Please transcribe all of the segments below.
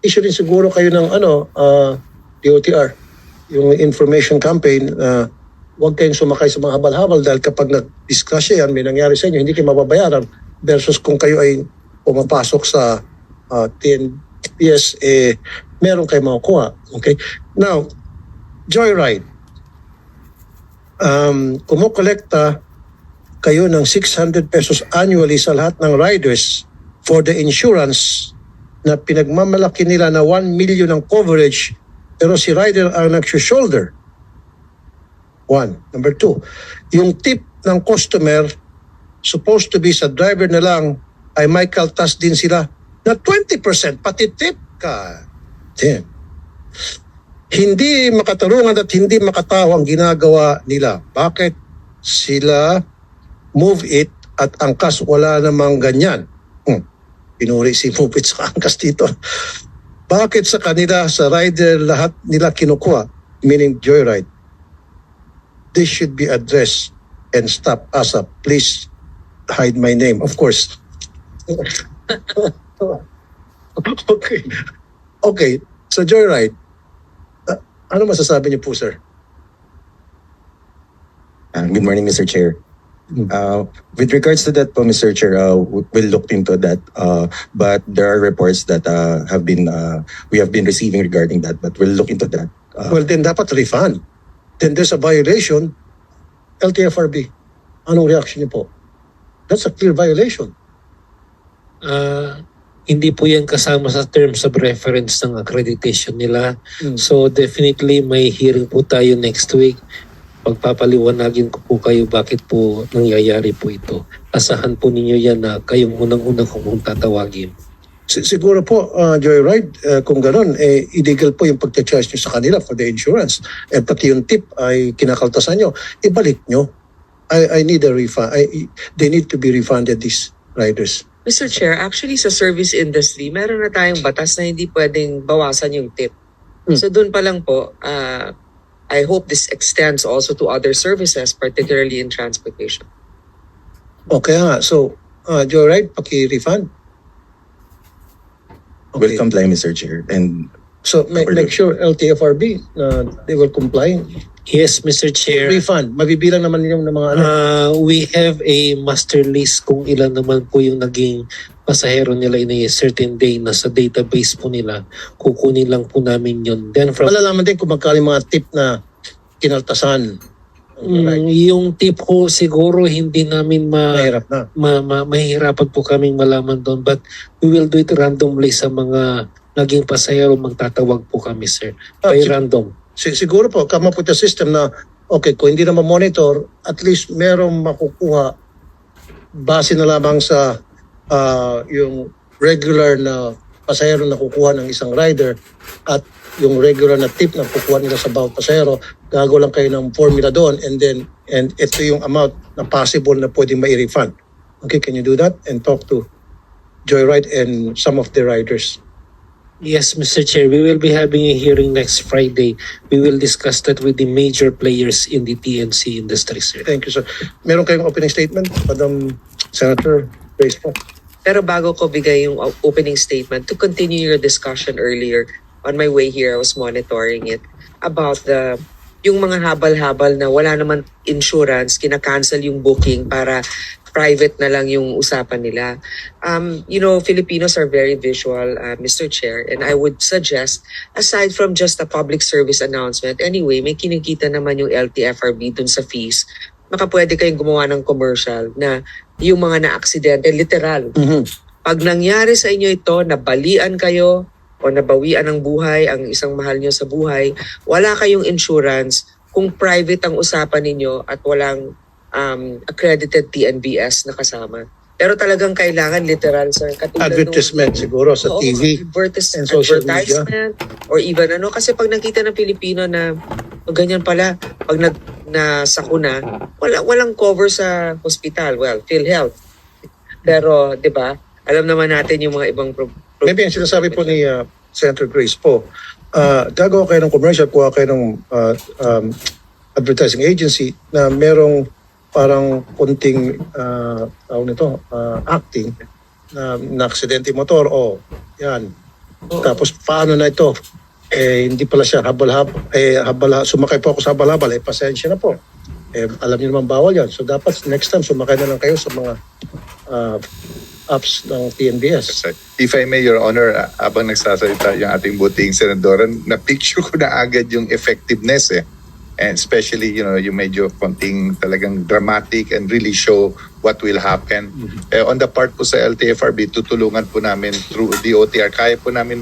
issue rin siguro kayo ng DOTR, yung information campaign, huwag kayong sumakay sa mga habal-habal dahil kapag nag-discuss yan, may nangyari sa inyo, hindi kayo mababayaran versus kung kayo ay pumapasok sa TNPS, meron kayo makukuha. Okay? Now, Joyride. Kumukolekta kayo ng 600 pesos annually sa lahat ng riders for the insurance na pinagmamalaki nila na 1 million ang coverage pero si rider ang nag-shoulder. One. Number two, yung tip ng customer supposed to be sa driver na lang ay may kaltas din sila na 20%, pati tip ka. Damn. Hindi makatarungan at hindi makatawa ang ginagawa nila. Bakit sila move it at angkas wala namang ganyan? Pinuri si Move It sa angkas dito. Bakit sa kanila, sa rider, lahat nila kinukuha? Meaning Joyride. This should be addressed and stop. ASAP, please hide my name. Of course. Okay. Okay. So Joyride, ano masasabi niyo po, sir? Good morning, Mr. Chair. With regards to that po, Mr. Chair, we'll look into that. But there are reports that we have been receiving regarding that, but we'll look into that. Well, then dapat refund. Then there's a violation. LTFRB. Anong reaction niyo po? That's a clear violation. Hindi po yan kasama sa terms of reference ng accreditation nila. So definitely may hearing po tayo next week. Pagpapaliwanagin ko po kayo bakit po nangyayari po ito. Asahan po ninyo yan na kayong unang-unang kung tatawagin. Siguro po, Joyride, kung gano'n, illegal po yung pagcha-charge nyo sa kanila for the insurance. Pati yung tip ay kinakaltasan nyo, ibalik nyo. I need a refund. They need to be refunded, these riders. Mr. Chair, actually sa service industry, meron na tayong batas na hindi pwedeng bawasan yung tip. So doon pa lang po, I hope this extends also to other services, particularly in transportation. Okay nga. So, Joyride, paki-refund. We'll comply, Mr. Chair. And So, make sure LTFRB, they will comply. Yes, Mr. Chair. Refund. Mabibilang naman yung mga ano. We have a master list kung ilan naman po yung naging pasahero nila in a certain day na sa database po nila. Kukunin lang po namin yun. Then from Malalaman din kung magkano yung mga tip na kinaltasan. yung tip ko siguro hindi namin Mahirap na. mahihirapan po kaming malaman doon, but we will do it randomly sa mga naging pasahero. Magtatawag po kami, sir, by random. Siguro po, come up with a system na, okay, kung hindi na ma-monitor, at least merong makukuha base na lamang sa yung regular na pasahero na kukuha ng isang rider at yung regular na tip na kukuha nila sa bawat pasahero, gago lang kayo ng formula doon and ito yung amount na possible na pwedeng mai-refund. Okay, can you do that? And talk to Joyride and some of the riders. Yes, Mr. Chair, we will be having a hearing next Friday. We will discuss that with the major players in the TNC industry, sir. Thank you, sir. Meron kayong opening statement, Madam Senator Grace po? Pero bago ko bigay yung opening statement, to continue your discussion earlier, on my way here, I was monitoring it, about yung mga habal-habal na wala naman insurance, kinakancel yung booking para private na lang yung usapan nila. Filipinos are very visual, Mr. Chair, and I would suggest, aside from just a public service announcement, anyway, may kinikita naman yung LTFRB dun sa fees, baka pwede kayong gumawa ng commercial na yung mga na-aksidente, literal. Pag nangyari sa inyo ito, nabalian kayo o nabawian ng buhay, ang isang mahal nyo sa buhay, wala kayong insurance, kung private ang usapan ninyo at walang accredited TNBS na kasama. Pero talagang kailangan literal, sir. Advertisement siguro sa TV and social media. Advertisement or even kasi pag nakita ng Pilipino na ganyan pala, pag nasakuna, walang cover sa hospital. Well, PhilHealth. Pero, di ba, alam naman natin yung mga ibang Maybe ang sinasabi po ni Senator Grace po, gagawa kayo ng commercial, kuha kayo ng advertising agency na merong parang kunting acting na aksidente motor, yan, Tapos paano na ito? Hindi pala siya sumakay po ako sa habal-habal, pasensya na po. Alam niyo naman bawal yan. So dapat next time sumakay na lang kayo sa mga apps ng TNBS. If I may, Your Honor, habang nagsasalita yung ating buting senadora, na-picture ko na agad yung effectiveness And especially, yung medyo konting talagang dramatic and really show what will happen. On the part po sa LTFRB, tutulungan po namin through DOTR. Kaya po namin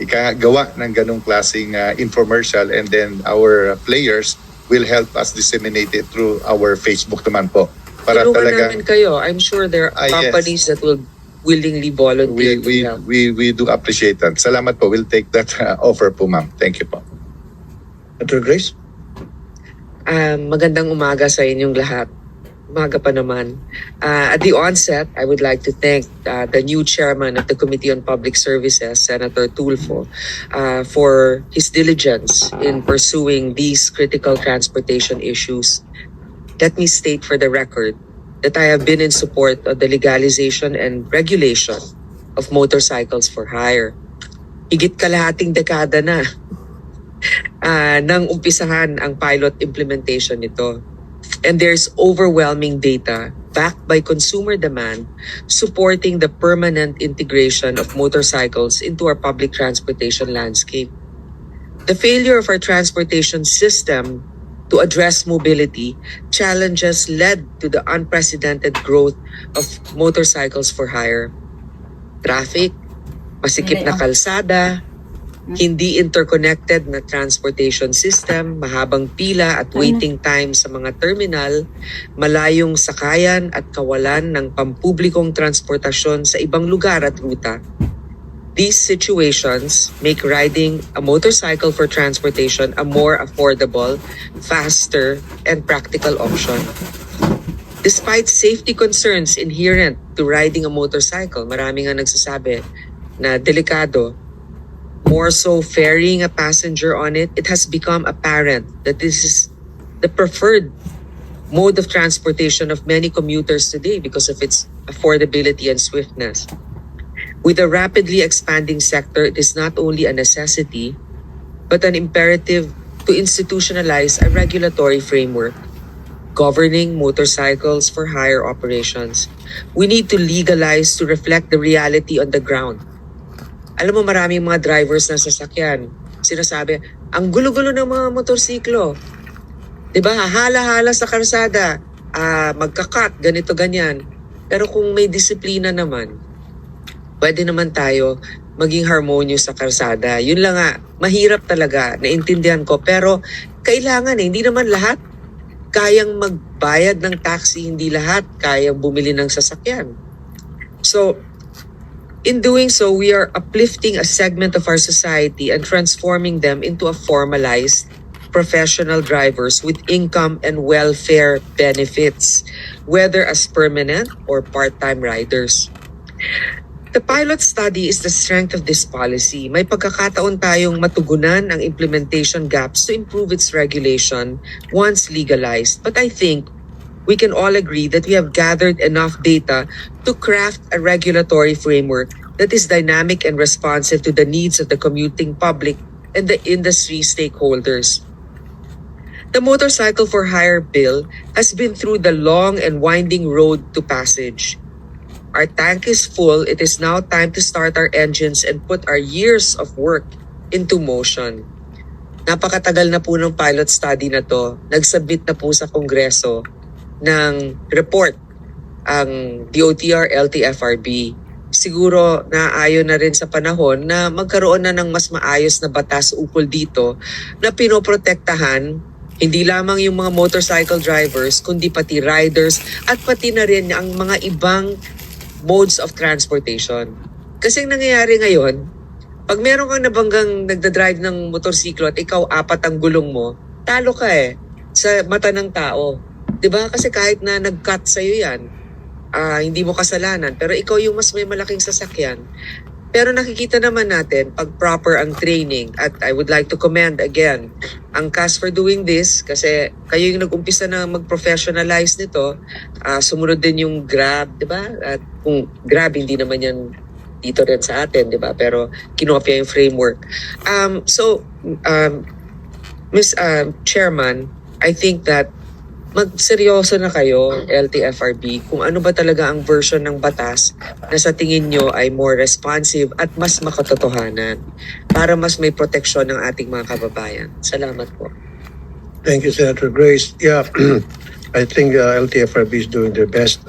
ikagawa ng ganong klaseng infomercial, and then our players will help us disseminate it through our Facebook naman po. Para Tulungan talaga namin kayo. I'm sure there are companies that will willingly volunteer to help. we do appreciate that. Salamat po. We'll take that offer po, ma'am. Thank you po. Dr. Grace? Magandang umaga sa inyong lahat. Umaga pa naman. At the onset, I would like to thank the new chairman of the Committee on Public Services, Senator Tulfo, for his diligence in pursuing these critical transportation issues. Let me state for the record that I have been in support of the legalization and regulation of motorcycles for hire. Higit kalahating dekada na nang umpisahan ang pilot implementation nito. And there's overwhelming data backed by consumer demand supporting the permanent integration of motorcycles into our public transportation landscape. The failure of our transportation system to address mobility challenges led to the unprecedented growth of motorcycles for hire. Traffic, masikip na kalsada, hindi interconnected na transportation system, mahabang pila at waiting time sa mga terminal, malayong sakayan at kawalan ng pampublikong transportasyon sa ibang lugar at ruta. These situations make riding a motorcycle for transportation a more affordable, faster, and practical option. Despite safety concerns inherent to riding a motorcycle, marami nga nagsasabi na delikado, more so ferrying a passenger on it, it has become apparent that this is the preferred mode of transportation of many commuters today because of its affordability and swiftness. With a rapidly expanding sector, it is not only a necessity, but an imperative to institutionalize a regulatory framework governing motorcycles for hire operations. We need to legalize to reflect the reality on the ground. Alam mo, maraming mga drivers na sasakyan, sinasabi, ang gulo-gulo ng mga motorsiklo. Diba? Hala-hala sa karsada, magkakat, ganito, ganyan. Pero kung may disiplina naman, pwede naman tayo maging harmonious sa karsada. Yun lang nga, mahirap talaga, naintindihan ko. Pero kailangan hindi naman lahat kayang magbayad ng taxi, hindi lahat kayang bumili ng sasakyan. So, in doing so, we are uplifting a segment of our society and transforming them into a formalized professional drivers with income and welfare benefits, whether as permanent or part-time riders. The pilot study is the strength of this policy. May pagkakataon tayong matugunan ang implementation gaps to improve its regulation once legalized. But I think we can all agree that we have gathered enough data to craft a regulatory framework that is dynamic and responsive to the needs of the commuting public and the industry stakeholders. The Motorcycle for Hire Bill has been through the long and winding road to passage. Our tank is full. It is now time to start our engines and put our years of work into motion. Napakatagal na po ng pilot study na to. Nagsubmit na po sa Kongreso ng report ang DOTR LTFRB. Siguro naayon na rin sa panahon na magkaroon na ng mas maayos na batas ukol dito na pinoprotektahan hindi lamang yung mga motorcycle drivers kundi pati riders at pati na rin ang mga ibang modes of transportation. Kasi ang nangyayari ngayon, pag meron kang nabanggang nagdadrive ng motorsiklo at ikaw apat ang gulong mo, talo ka sa mata ng tao. 'Di ba? Kasi kahit na nag-cut sa'yo yan, hindi mo kasalanan. Pero ikaw yung mas may malaking sasakyan. Pero nakikita naman natin pag proper ang training at I would like to commend again ang CAS for doing this kasi kayo yung nag-umpisa na mag-professionalize nito. Sumunod din yung Grab, 'di ba? At kung Grab hindi naman yan dito rin sa atin, di ba? Pero kinopya yung framework. Ms. Chairman, I think that magseryoso na kayo, LTFRB, kung ano ba talaga ang version ng batas na sa tingin nyo ay more responsive at mas makatotohanan para mas may proteksyon ng ating mga kababayan. Salamat po. Thank you, Senator Grace. Yeah, I think LTFRB is doing their best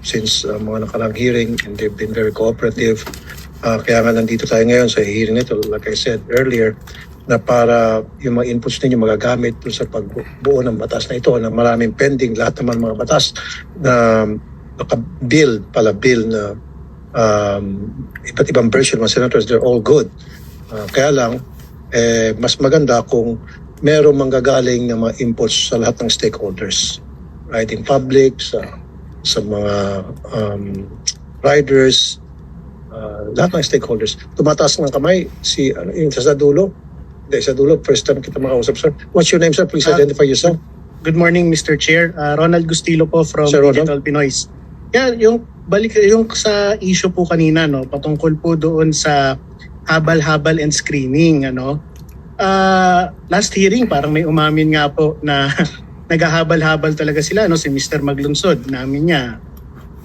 since mga nakarang hearing, and they've been very cooperative. Kaya nga nandito tayo ngayon sa hearing nito, like I said earlier, na para yung mga inputs ninyo magagamit dun sa pagbuo ng batas na ito, na maraming pending, lahat naman mga batas na naka-bill na iba't ibang version mga senators, they're all good. Kaya lang, mas maganda kung merong manggagaling na mga inputs sa lahat ng stakeholders, right, in public, sa mga riders, lahat ng stakeholders. Tumataas ng kamay si yung sa dulo. Hindi, sa dulo, first time kita makausap, sir. What's your name, sir? Please identify yourself. Good morning, Mr. Chair. Ronald Gustilo po from Sir Ronald. Digital Pinoys. Yeah, yung sa issue po kanina, no, patungkol po doon sa habal-habal and screening, ano. Last hearing parang may umamin nga po na naghahabal-habal talaga sila, no, si Mr. Maglunsod, namin niya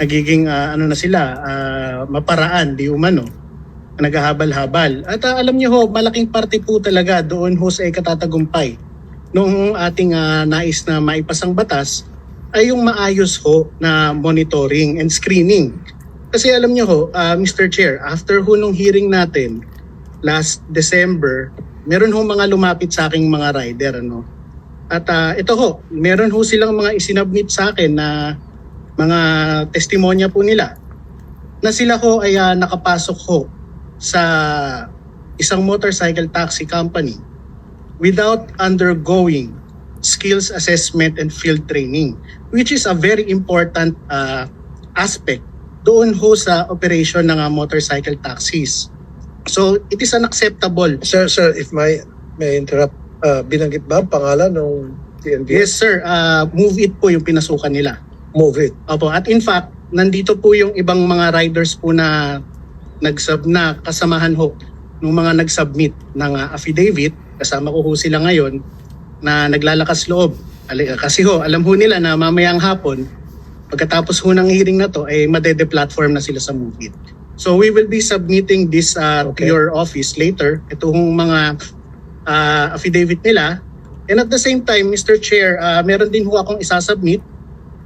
nagiging na sila, maparaan di umano, naghahabal-habal. At alam niyo ho, malaking parte po talaga doon ho sa ikatatagumpay nung ating nais na maipasang batas ay yung maayos ho na monitoring and screening. Kasi alam niyo ho, Mr. Chair, after ho nung hearing natin last December, meron ho mga lumapit sa aking mga rider, ano. At ito ho, meron ho silang mga isinabmit sa akin na mga testimonya po nila na sila ho ay nakapasok ho sa isang motorcycle taxi company without undergoing skills assessment and field training, which is a very important aspect doon ho sa operation ng motorcycle taxis. So it is unacceptable. Sir, if may interrupt, binanggit ba ang pangalan ng TNB? Yes sir, Move It po yung pinasukan nila. Move It. Opo, at in fact, nandito po yung ibang mga riders po na kasamahan ho ng mga nag-submit ng affidavit. Kasama ko ho sila ngayon na naglalakas loob. Kasi ho, alam ho nila na mamayang hapon, pagkatapos ho ng hearing na to, ay madede-platform na sila sa Move It. So we will be submitting this to your office later, itong mga affidavit nila. And at the same time, Mr. Chair, meron din ho akong isasubmit.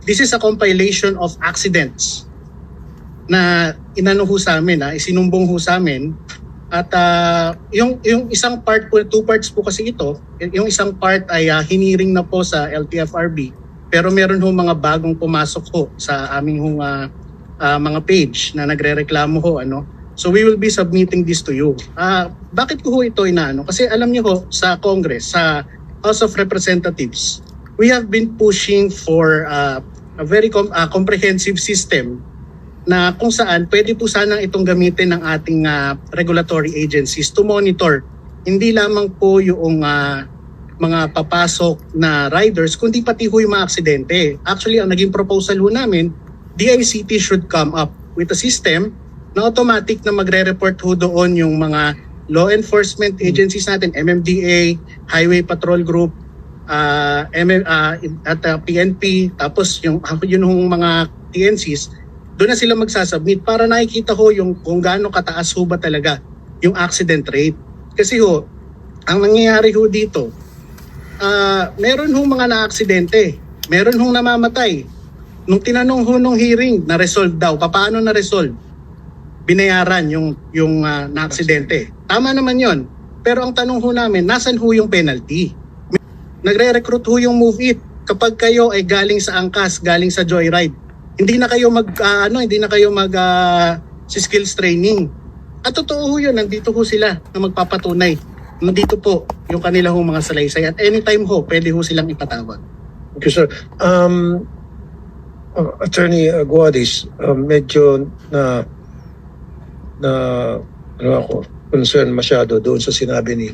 This is a compilation of accidents na inano ho sa amin, isinumbong ho sa amin. At yung isang part po, 2 parts po kasi ito. Yung isang part ay hiniring na po sa LTFRB, pero meron ho mga bagong pumasok ho sa aming mga page na nagrereklamo ho, ano. So we will be submitting this to you. Bakit ko ho ito inaano? Kasi alam niyo ho, sa Congress, sa House of Representatives, we have been pushing for a very comprehensive system na kung saan pwede po sanang itong gamitin ng ating regulatory agencies to monitor hindi lamang po yung mga papasok na riders, kundi pati ho yung mga aksidente. Actually, ang naging proposal ho namin, DICT should come up with a system na automatic na magre-report ho doon yung mga law enforcement agencies natin, MMDA, Highway Patrol Group, at PNP, tapos yung mga TNCs, doon na sila magsasubmit para nakikita ho yung kung gaano kataas ho ba talaga yung accident rate. Kasi ho, ang nangyayari ho dito, meron ho mga na-aksidente, meron ho namamatay. Nung tinanong ho nung hearing, na-resolve daw. Paano na-resolve? Binayaran yung na-aksidente. Tama naman yon. Pero ang tanong ho namin, nasan ho yung penalty? Nagre-recruit ho yung Move It. Kapag kayo ay galing sa angkas, galing sa joyride, hindi na kayo skills training. At totoo ho yun, nandito ho sila na magpapatunay. Nandito po yung kanilang mga salaysay. At anytime ho, pwede ho silang ipatawag. Okay, sir. Attorney Guadis, medyo concern masyado doon sa sinabi ni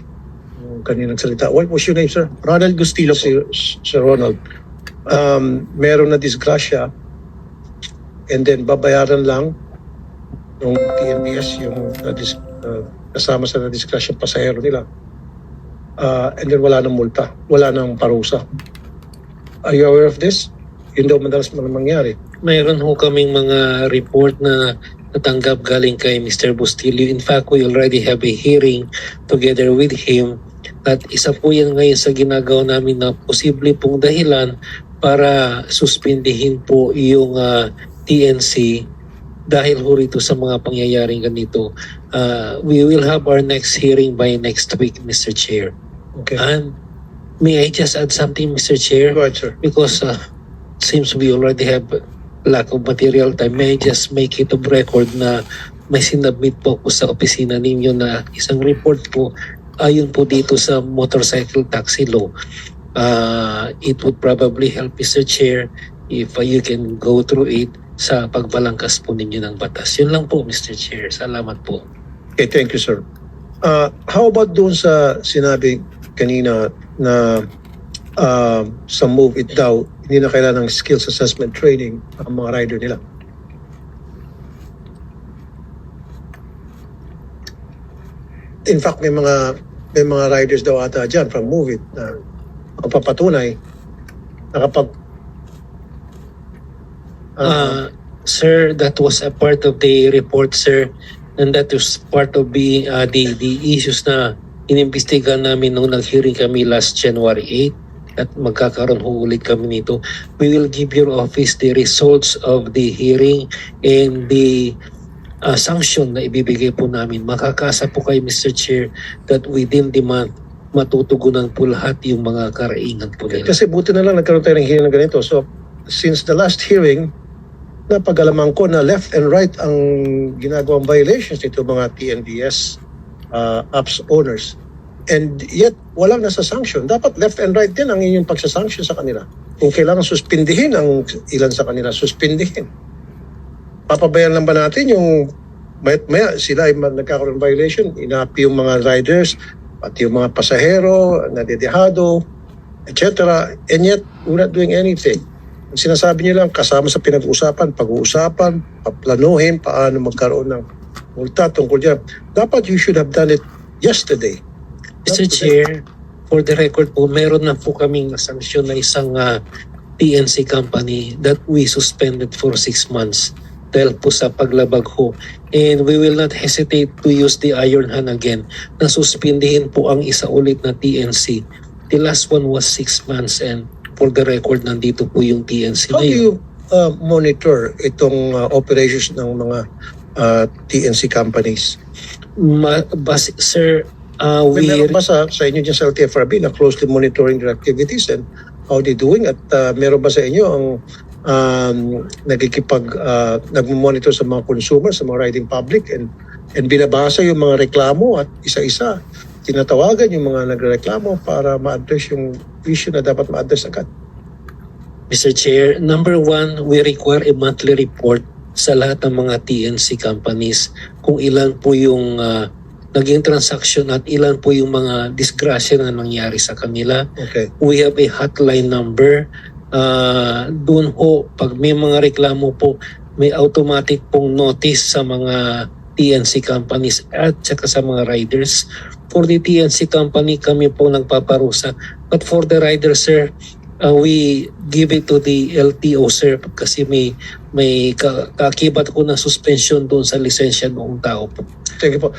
kaninang salita. What was your name, sir? Ronald Gustilo po. Sir Ronald. Meron na disgrasya and then babayaran lang ng TNBS, yung kasama sa na-discussion pasahero nila. And then wala nang multa, wala nang parusa. Are you aware of this? Yun daw madalas mangyari. Mayroon ho kaming mga report na natanggap galing kay Mr. Bustillo. In fact, we already have a hearing together with him at isa po yan ngayon sa ginagawa namin na posible pong dahilan para suspindihin po yung TNC dahil ho rito sa mga pangyayaring ganito. We will have our next hearing by next week, Mr. Chair. Okay. And may I just add something, Mr. Chair? Go ahead, sir. Because seems we already have lack of material time. May I just make it of record na may sinabmit po ko sa opisina ninyo na isang report po ayon po dito sa motorcycle taxi law. It would probably help, Mr. Chair, if you can go through it sa pagbalangkas po ninyo ng batas. Yun lang po, Mr. Chair. Salamat po. Okay, thank you, sir. How about doon sa sinabi kanina na sa Move It daw, hindi na kailangan ng skills assessment training ang mga rider nila? In fact, may mga riders daw ata dyan from Move It na papatunay na kapag Sir, that was a part of the report, sir. And that was part of the issues na inimbestigahan namin nung nag-hearing kami last January 8 at magkakaroon ho ulit kami nito. We will give your office the results of the hearing and the sanction na ibibigay po namin. Makakasa po kayo, Mr. Chair, that within the month, matutugunan po lahat yung mga karaingan po nila. kasi buti na lang nagkaroon tayo ng hearing na ganito. So, since the last hearing, napag-alaman ko na left and right ang ginagawang violations nito mga TNBS apps owners. And yet, walang nasa sanction. Dapat left and right din ang inyong pagsasanction sa kanila. Kung kailangan suspindihin ang ilan sa kanila, suspindihin. Papabayan lang ba natin yung maya sila ay nagkakaroon ng violation, inapi yung mga riders, pati yung mga pasahero, nadedehado, etc. And yet, we're not doing anything. Ang sinasabi niyo lang, kasama sa pinag-uusapan, pag-uusapan, paplanuhin, paano magkaroon ng multa tungkol dyan. Dapat you should have done it yesterday. Mr. Chair, for the record po, meron na po kaming sanksyon na isang TNC company that we suspended for 6 months dahil po sa paglabag ho. And we will not hesitate to use the iron hand again na suspindihin po ang isa ulit na TNC. The last one was 6 months and for the record, nandito po yung TNC How na do yun. you monitor itong operations ng mga TNC companies? Sir, May meron ba sa inyo dyan sa LTFRB na closely monitoring their activities and how they doing? At meron ba sa inyo ang nagmamonitor sa mga consumers, sa mga riding public and binabasa yung mga reklamo at isa-isa tinatawagan yung mga nagreklamo para ma-address yung issue na dapat ma-address agad? Mr. Chair, number one, we require a monthly report sa lahat ng mga TNC companies kung ilan po yung naging transaction at ilan po yung mga disgrasya na nangyari sa kanila. Okay. We have a hotline number. Doon ho, pag may mga reklamo po, may automatic pong notice sa mga TNC companies at saka sa mga riders. For the TNC company, kami po nagpaparusa. But for the riders, sir, we give it to the LTO, sir, kasi may kakibat ko na suspension doon sa lisensya ng tao po. Thank you po.